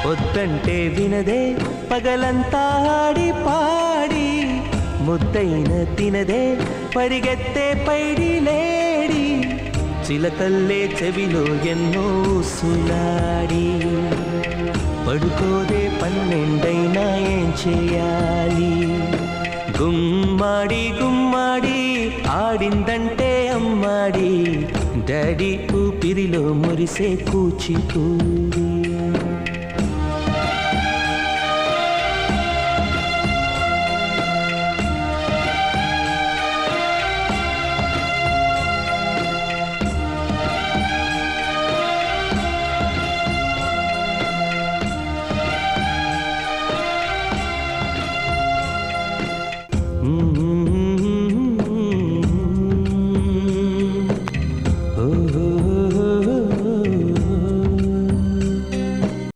వద్దంటే వినదే పగలంతా ఆడి పాడి ముద్దైన తినదే పరిగెత్తే పైడి లేడి చిలకల్లే చెవిలో ఎన్నో సులాడి పడుకోదే పన్నెండైనా ఏం చేయాలి గుమ్మాడి గుమ్మాడి ఆడిందంటే అమ్మాడి డాడీ ఊపిరిలో మురిసే కూచిపూడి